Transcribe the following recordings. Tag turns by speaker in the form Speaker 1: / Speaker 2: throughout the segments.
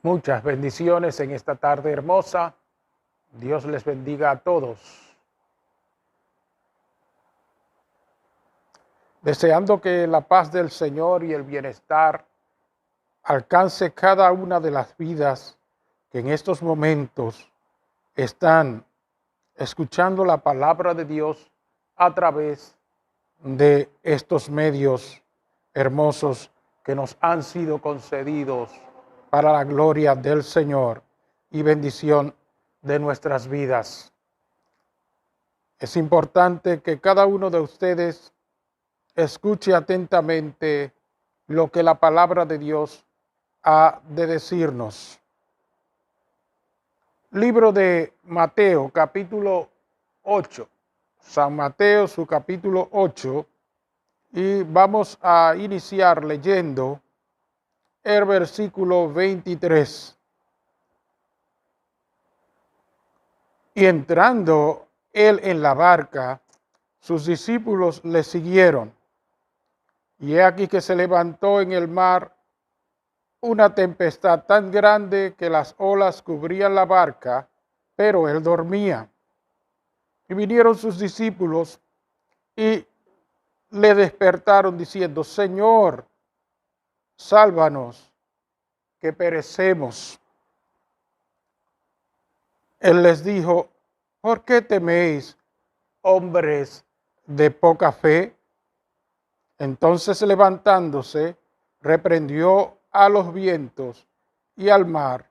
Speaker 1: Muchas bendiciones en esta tarde hermosa. Dios les bendiga a todos. Deseando que la paz del Señor y el bienestar alcance cada una de las vidas que en estos momentos están escuchando la palabra de Dios a través de estos medios hermosos que nos han sido concedidos para la gloria del Señor y bendición de nuestras vidas. Es importante que cada uno de ustedes escuche atentamente lo que la palabra de Dios ha de decirnos. Libro de Mateo, capítulo 8. San Mateo, su capítulo 8. Y vamos a iniciar leyendo el versículo 23. Y entrando él en la barca, sus discípulos le siguieron. Y he aquí que se levantó en el mar una tempestad tan grande que las olas cubrían la barca, pero él dormía. Y vinieron sus discípulos y le despertaron diciendo: Señor, sálvanos, que perecemos. Él les dijo: ¿por qué teméis, hombres de poca fe? Entonces, levantándose, reprendió a los vientos y al mar,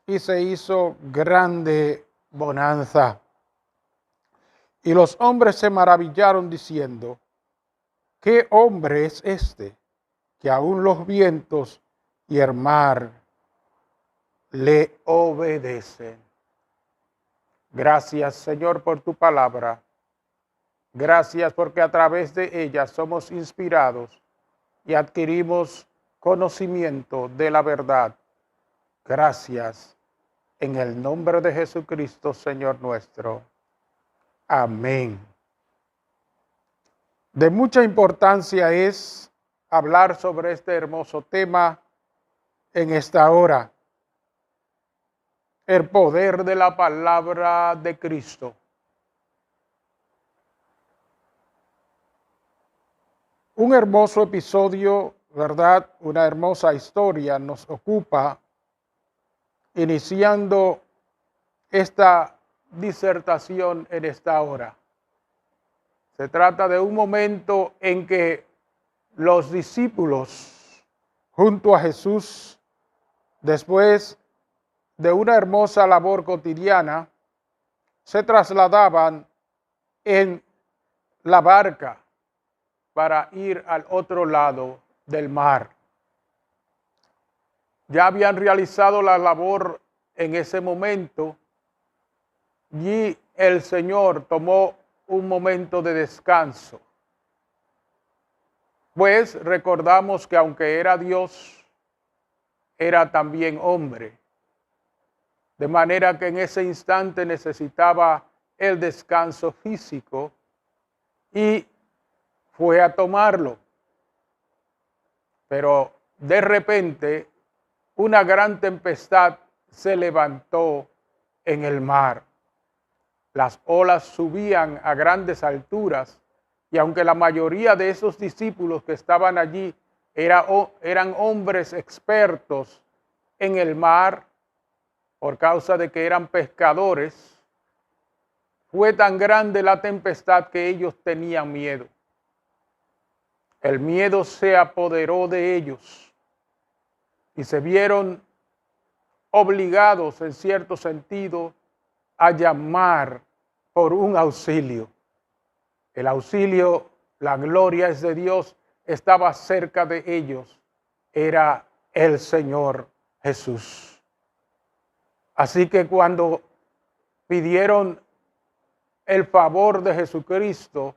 Speaker 1: y se hizo grande bonanza. Y los hombres se maravillaron diciendo: ¿qué hombre es este, que aun los vientos y el mar le obedecen? Gracias, Señor, por tu palabra. Gracias porque a través de ella somos inspirados y adquirimos conocimiento de la verdad. Gracias en el nombre de Jesucristo, Señor nuestro. Amén. De mucha importancia es hablar sobre este hermoso tema en esta hora: el poder de la palabra de Cristo. Un hermoso episodio, ¿verdad? Una hermosa historia nos ocupa iniciando esta disertación en esta hora. Se trata de un momento en que los discípulos, junto a Jesús, después de una hermosa labor cotidiana, se trasladaban en la barca para ir al otro lado del mar. Ya habían realizado la labor en ese momento y el Señor tomó un momento de descanso. Pues recordamos que aunque era Dios, era también hombre. De manera que en ese instante necesitaba el descanso físico y fue a tomarlo. Pero de repente una gran tempestad se levantó en el mar. Las olas subían a grandes alturas y aunque la mayoría de esos discípulos que estaban allí eran hombres expertos en el mar, por causa de que eran pescadores, fue tan grande la tempestad que ellos tenían miedo. El miedo se apoderó de ellos y se vieron obligados, en cierto sentido, a llamar por un auxilio. El auxilio, la gloria es de Dios, estaba cerca de ellos. Era el Señor Jesús. Así que cuando pidieron el favor de Jesucristo,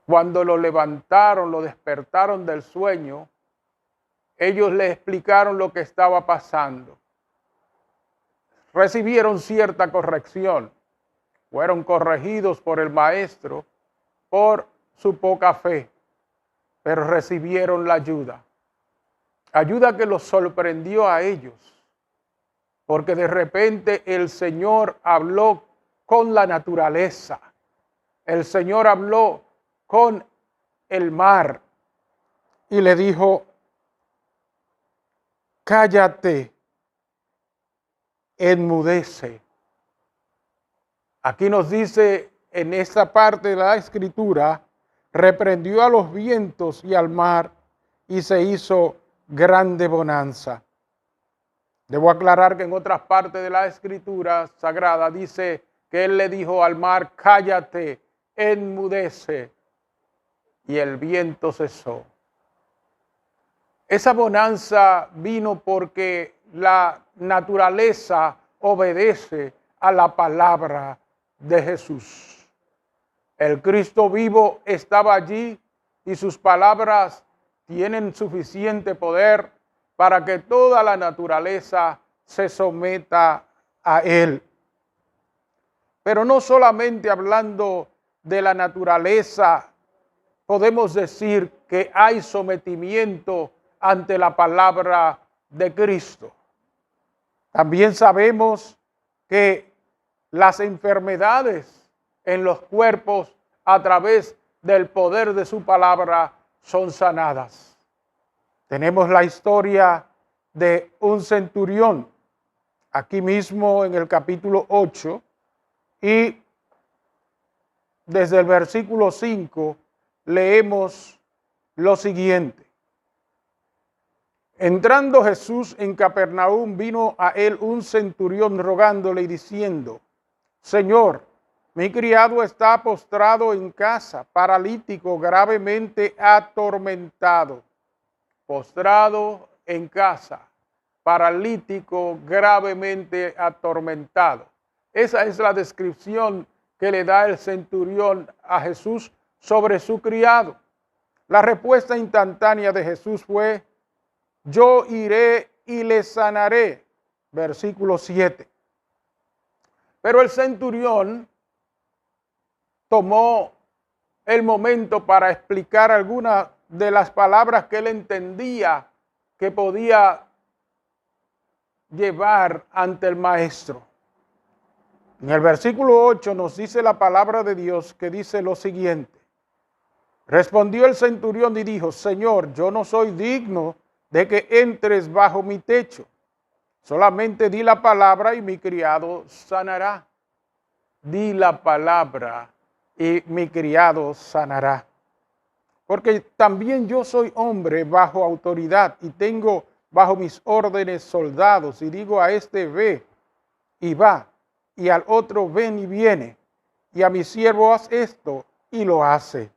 Speaker 1: cuando lo levantaron, lo despertaron del sueño, ellos le explicaron lo que estaba pasando. Recibieron cierta corrección, fueron corregidos por el maestro por su poca fe, pero recibieron la ayuda. ayuda que los sorprendió a ellos, porque de repente el Señor habló con la naturaleza, el Señor habló con el mar y le dijo: cállate, enmudece. Aquí nos dice en esta parte de la Escritura, reprendió a los vientos y al mar y se hizo grande bonanza. Debo aclarar que en otras partes de la Escritura Sagrada dice que él le dijo al mar: cállate, enmudece, y el viento cesó. Esa bonanza vino porque la naturaleza obedece a la palabra de Jesús. El Cristo vivo estaba allí y sus palabras tienen suficiente poder para que toda la naturaleza se someta a Él. Pero no solamente hablando de la naturaleza, podemos decir que hay sometimiento ante la palabra de Cristo. También sabemos que las enfermedades en los cuerpos a través del poder de su palabra son sanadas. Tenemos la historia de un centurión aquí mismo en el capítulo 8 y desde el versículo 5 leemos lo siguiente. Entrando Jesús en Capernaum, vino a él un centurión rogándole y diciendo: Señor, mi criado está postrado en casa, paralítico, gravemente atormentado. Postrado en casa, paralítico, gravemente atormentado. Esa es la descripción que le da el centurión a Jesús sobre su criado. La respuesta instantánea de Jesús fue: yo iré y le sanaré. Versículo 7. Pero el centurión tomó el momento para explicar algunas de las palabras que él entendía que podía llevar ante el maestro. En el versículo 8 nos dice la palabra de Dios que dice lo siguiente. Respondió el centurión y dijo: Señor, yo no soy digno de que entres bajo mi techo. Solamente di la palabra y mi criado sanará. Di la palabra y mi criado sanará. Porque también yo soy hombre bajo autoridad y tengo bajo mis órdenes soldados, y digo a este ve y va, y al otro ven y viene, y a mi siervo haz esto y lo hace.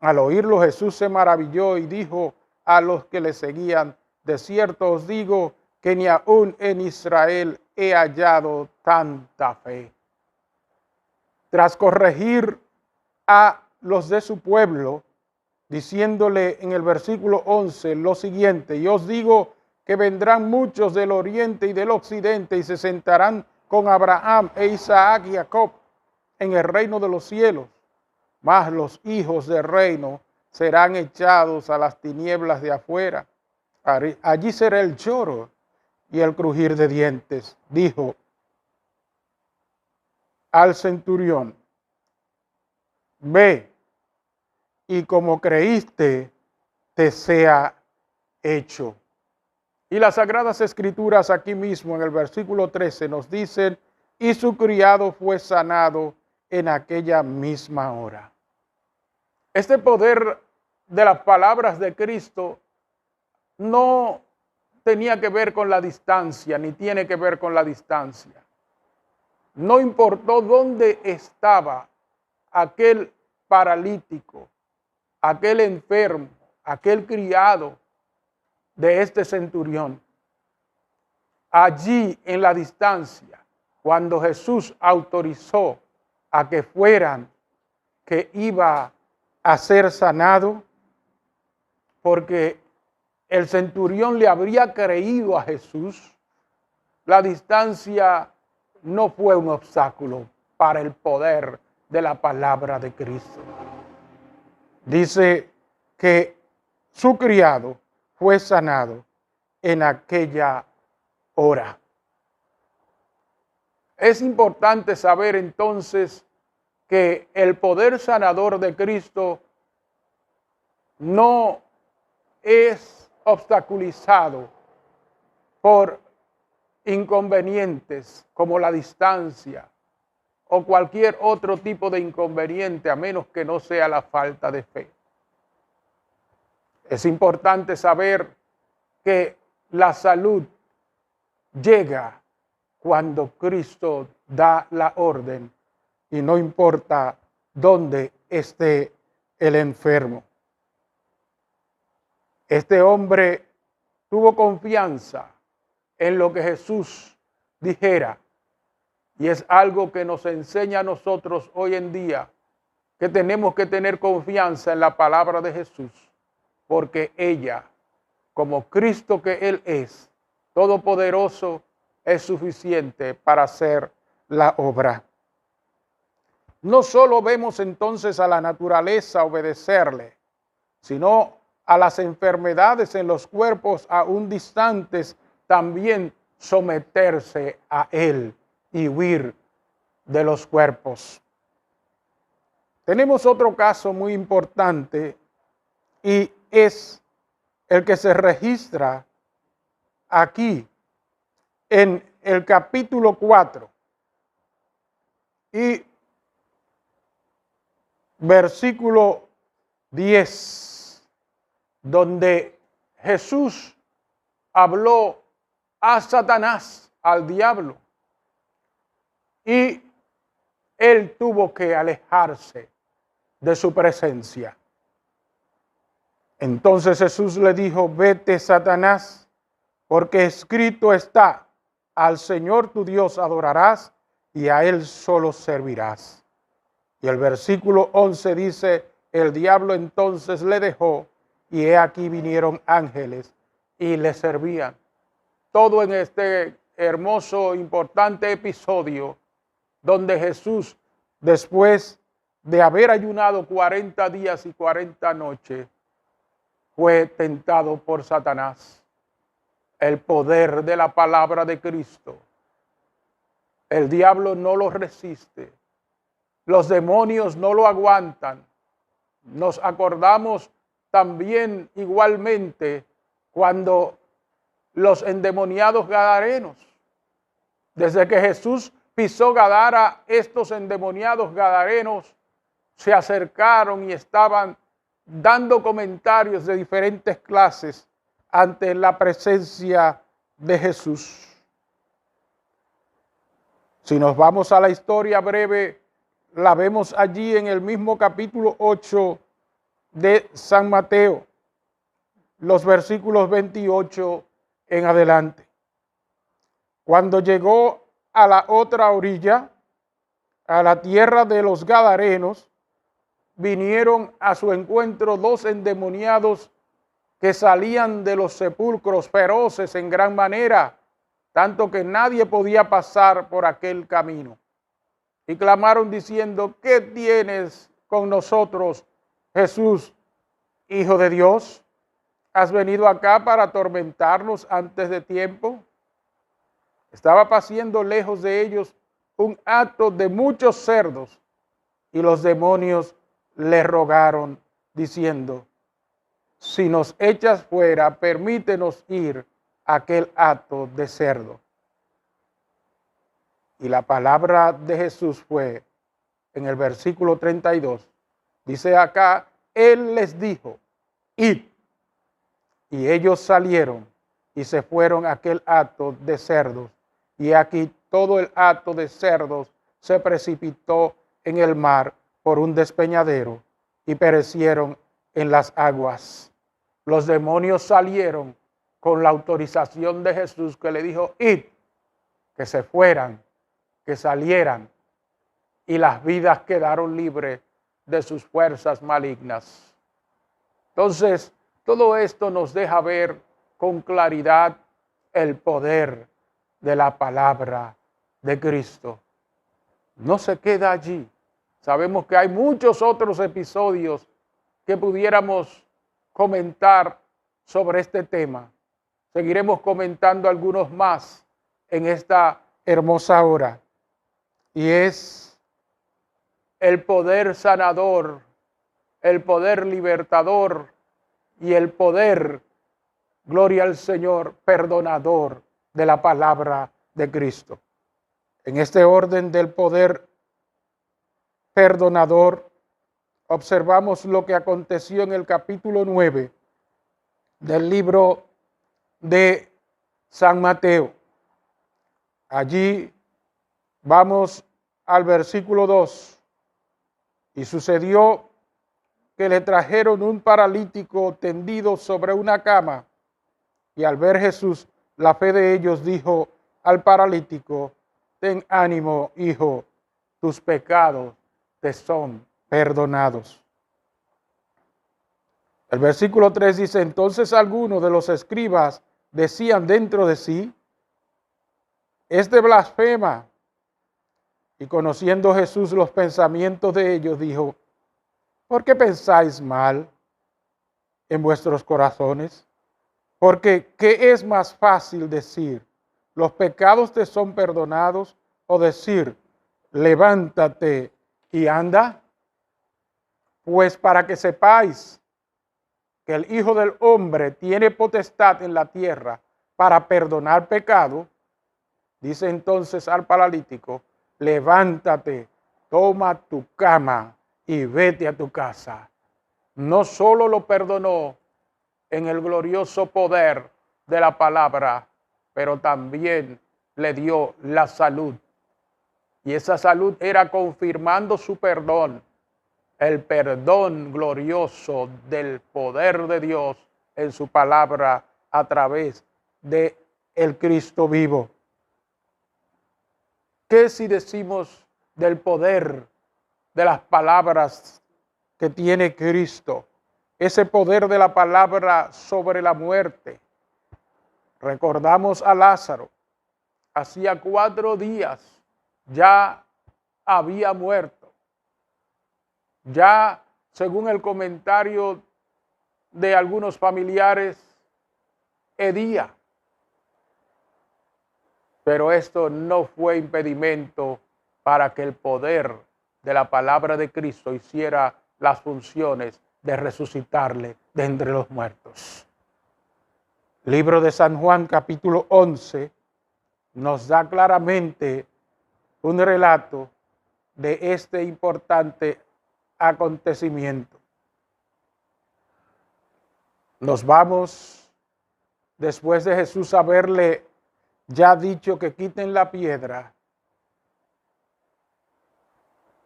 Speaker 1: Al oírlo Jesús se maravilló y dijo a los que le seguían: de cierto os digo que ni aún en Israel he hallado tanta fe. Tras corregir a los de su pueblo, diciéndole en el versículo 11 lo siguiente: y os digo que vendrán muchos del oriente y del occidente y se sentarán con Abraham e Isaac y Jacob en el reino de los cielos, mas los hijos del reino serán echados a las tinieblas de afuera. Allí será el lloro y el crujir de dientes. Dijo al centurión: ve, y como creíste, te sea hecho. Y las Sagradas Escrituras aquí mismo en el versículo 13 nos dicen: y su criado fue sanado en aquella misma hora. Este poder de las palabras de Cristo no tenía que ver con la distancia, ni tiene que ver con la distancia. No importó dónde estaba aquel paralítico, aquel enfermo, aquel criado de este centurión. Allí en la distancia, cuando Jesús autorizó a que fueran, que iba a ser sanado, porque el centurión le habría creído a Jesús, la distancia no fue un obstáculo para el poder de la palabra de Cristo. Dice que su criado fue sanado en aquella hora. Es importante saber entonces que el poder sanador de Cristo no es obstaculizado por inconvenientes como la distancia o cualquier otro tipo de inconveniente, a menos que no sea la falta de fe. Es importante saber que la salud llega cuando Cristo da la orden y no importa dónde esté el enfermo. Este hombre tuvo confianza en lo que Jesús dijera, y es algo que nos enseña a nosotros hoy en día, que tenemos que tener confianza en la palabra de Jesús, porque ella, como Cristo que Él es, todopoderoso, es suficiente para hacer la obra. No solo vemos entonces a la naturaleza obedecerle, sino a las enfermedades en los cuerpos aún distantes también someterse a Él y huir de los cuerpos. Tenemos otro caso muy importante y es el que se registra aquí en el capítulo 4 y versículo 10, donde Jesús habló a Satanás, al diablo, y él tuvo que alejarse de su presencia. Entonces Jesús le dijo: vete, Satanás, porque escrito está, al Señor tu Dios adorarás y a Él solo servirás. Y el versículo 11 dice: el diablo entonces le dejó, y he aquí vinieron ángeles y le servían. Todo en este hermoso, importante episodio, donde Jesús, después de haber ayunado 40 días y 40 noches, fue tentado por Satanás. El poder de la palabra de Cristo. El diablo no lo resiste. Los demonios no lo aguantan. Nos acordamos también igualmente cuando los endemoniados gadarenos, desde que Jesús pisó Gadara, estos endemoniados gadarenos se acercaron y estaban dando comentarios de diferentes clases ante la presencia de Jesús. Si nos vamos a la historia breve, la vemos allí en el mismo capítulo 8 de San Mateo, los versículos 28 en adelante. Cuando llegó a la otra orilla, a la tierra de los Gadarenos, vinieron a su encuentro dos endemoniados que salían de los sepulcros feroces en gran manera, tanto que nadie podía pasar por aquel camino. Y clamaron diciendo: ¿qué tienes con nosotros, Jesús, Hijo de Dios? ¿Has venido acá para atormentarnos antes de tiempo? Estaba pasando lejos de ellos un hato de muchos cerdos, y los demonios le rogaron, diciendo: si nos echas fuera, permítenos ir a aquel hato de cerdo. Y la palabra de Jesús fue, en el versículo 32, dice acá: Él les dijo: id. Y ellos salieron y se fueron a aquel hato de cerdos. Y aquí todo el hato de cerdos se precipitó en el mar por un despeñadero y perecieron en las aguas. Los demonios salieron con la autorización de Jesús, que le dijo: id, que se fueran, que salieran, y las vidas quedaron libres de sus fuerzas malignas. Entonces, todo esto nos deja ver con claridad el poder de la palabra de Cristo. No se queda allí. Sabemos que hay muchos otros episodios que pudiéramos comentar sobre este tema. Seguiremos comentando algunos más en esta hermosa hora. Y es el poder sanador, el poder libertador y el poder, gloria al Señor, perdonador de la palabra de Cristo. En este orden del poder perdonador, observamos lo que aconteció en el capítulo 9 del libro de San Mateo. Allí vamos al versículo 2. Y sucedió que le trajeron un paralítico tendido sobre una cama. Y al ver Jesús la fe de ellos, dijo al paralítico: ten ánimo, hijo, tus pecados te son perdonados. El versículo 3 dice: entonces algunos de los escribas decían dentro de sí: este blasfema. Y conociendo Jesús los pensamientos de ellos, dijo: ¿por qué pensáis mal en vuestros corazones? Porque ¿qué es más fácil decir: los pecados te son perdonados, o decir: levántate y anda? Pues para que sepáis que el Hijo del Hombre tiene potestad en la tierra para perdonar pecado, dice entonces al paralítico: levántate, toma tu cama y vete a tu casa. No solo lo perdonó en el glorioso poder de la palabra, pero también le dio la salud. Y esa salud era confirmando su perdón, el perdón glorioso del poder de Dios en su palabra a través de el Cristo vivo. ¿Qué si decimos del poder de las palabras que tiene Cristo? Ese poder de la palabra sobre la muerte. Recordamos a Lázaro. Hacía 4 días ya había muerto. Ya, según el comentario de algunos familiares, hedía. Pero esto no fue impedimento para que el poder de la palabra de Cristo hiciera las funciones de resucitarle de entre los muertos. Libro de San Juan, capítulo 11, nos da claramente un relato de este importante acontecimiento. Nos vamos, después de Jesús haberle ya dicho que quiten la piedra,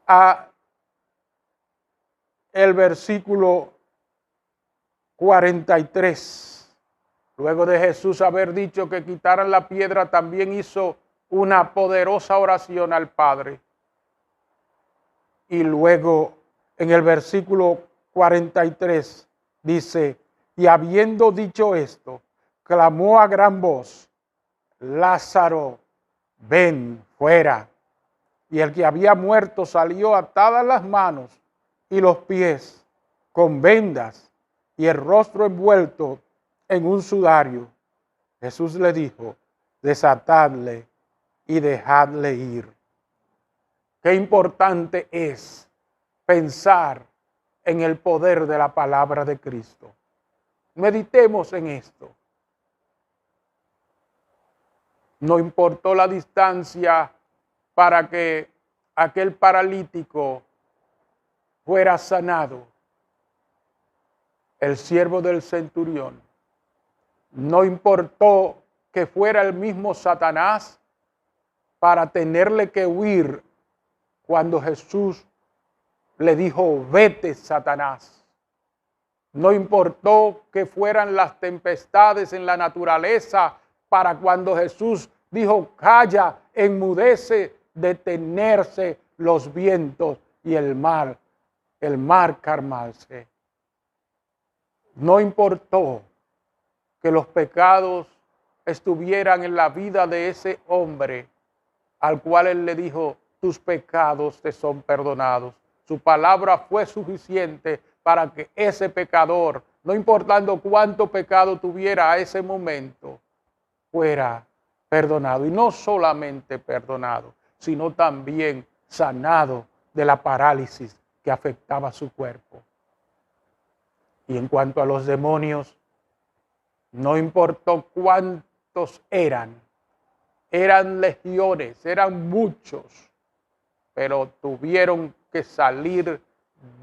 Speaker 1: a el versículo 43. Luego de Jesús haber dicho que quitaran la piedra, también hizo una poderosa oración al Padre. Y luego en el versículo 43 dice: y habiendo dicho esto, clamó a gran voz: Lázaro, ven fuera. Y el que había muerto salió atadas las manos y los pies con vendas y el rostro envuelto en un sudario. Jesús le dijo: desatadle y dejadle ir. Qué importante es pensar en el poder de la palabra de Cristo. Meditemos en esto. No importó la distancia para que aquel paralítico fuera sanado. El siervo del centurión. No importó que fuera el mismo Satanás para tenerle que huir cuando Jesús le dijo: vete, Satanás. No importó que fueran las tempestades en la naturaleza para cuando Jesús dijo: calla, enmudece, detenerse los vientos y el mar calmarse. No importó que los pecados estuvieran en la vida de ese hombre al cual él le dijo: tus pecados te son perdonados. Su palabra fue suficiente para que ese pecador no importando cuánto pecado tuviera a ese momento, fuera perdonado. Y no solamente perdonado, sino también sanado de la parálisis que afectaba su cuerpo. Y en cuanto a los demonios, no importó cuántos eran legiones, eran muchos, pero tuvieron que salir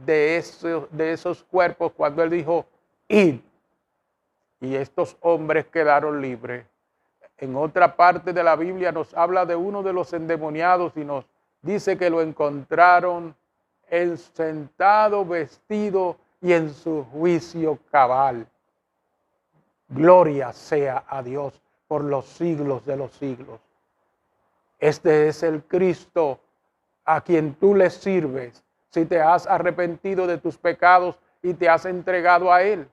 Speaker 1: de esos cuerpos cuando él dijo, id. Y estos hombres quedaron libres. En otra parte de la Biblia nos habla de uno de los endemoniados y nos dice que lo encontraron sentado, vestido y en su juicio cabal. Gloria sea a Dios por los siglos de los siglos. Este es el Cristo a quien tú le sirves si te has arrepentido de tus pecados y te has entregado a Él.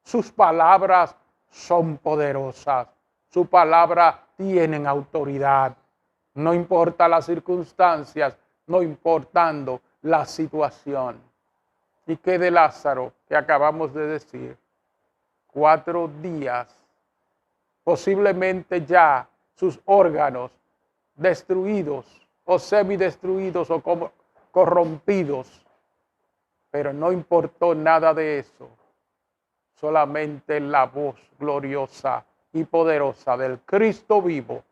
Speaker 1: Sus palabras son poderosas. Su palabra tiene autoridad. No importa las circunstancias, no importando la situación. ¿Y qué de Lázaro que acabamos de decir? 4 días, posiblemente ya sus órganos destruidos o semidestruidos o corrompidos, pero no importó nada de eso. Solamente la voz gloriosa y poderosa del Cristo vivo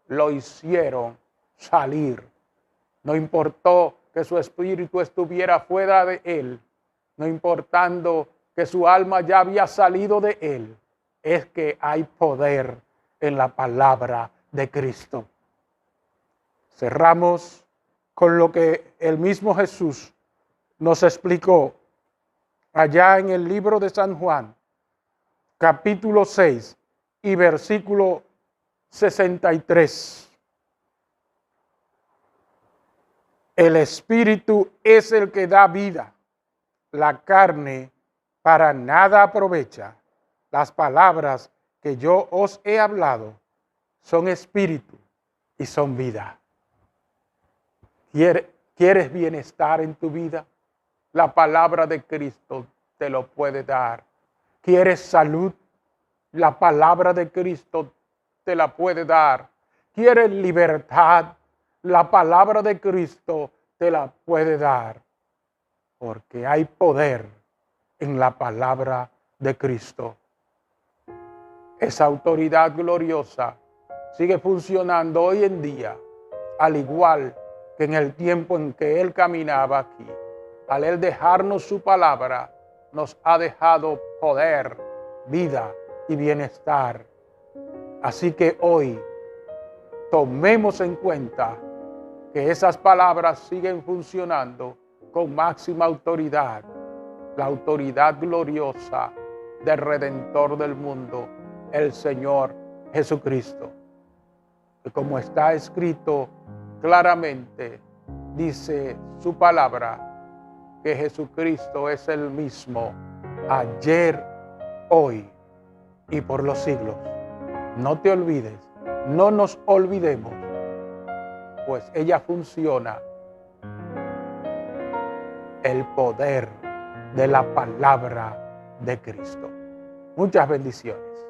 Speaker 1: lo hicieron salir. No importó que su espíritu estuviera fuera de él, no importando que su alma ya había salido de él, es que hay poder en la palabra de Cristo. Cerramos con lo que el mismo Jesús nos explicó allá en el libro de San Juan, capítulo 6 y versículo 63. El Espíritu es el que da vida, la carne para nada aprovecha. Las palabras que yo os he hablado son espíritu y son vida. ¿Quieres bienestar en tu vida? La palabra de Cristo te lo puede dar. ¿Quieres salud? La palabra de Cristo te la puede dar. ¿Quieres libertad? La palabra de Cristo te la puede dar. Porque hay poder en la palabra de Cristo. Esa autoridad gloriosa sigue funcionando hoy en día, al igual que en el tiempo en que Él caminaba aquí. Al Él dejarnos su palabra, nos ha dejado poder, vida y bienestar. Así que hoy tomemos en cuenta que esas palabras siguen funcionando con máxima autoridad, la autoridad gloriosa del Redentor del mundo, el Señor Jesucristo. Y como está escrito claramente, dice su palabra, que Jesucristo es el mismo ayer, hoy y por los siglos. No te olvides, no nos olvidemos, pues ella funciona. El poder de la palabra de Cristo. Muchas bendiciones.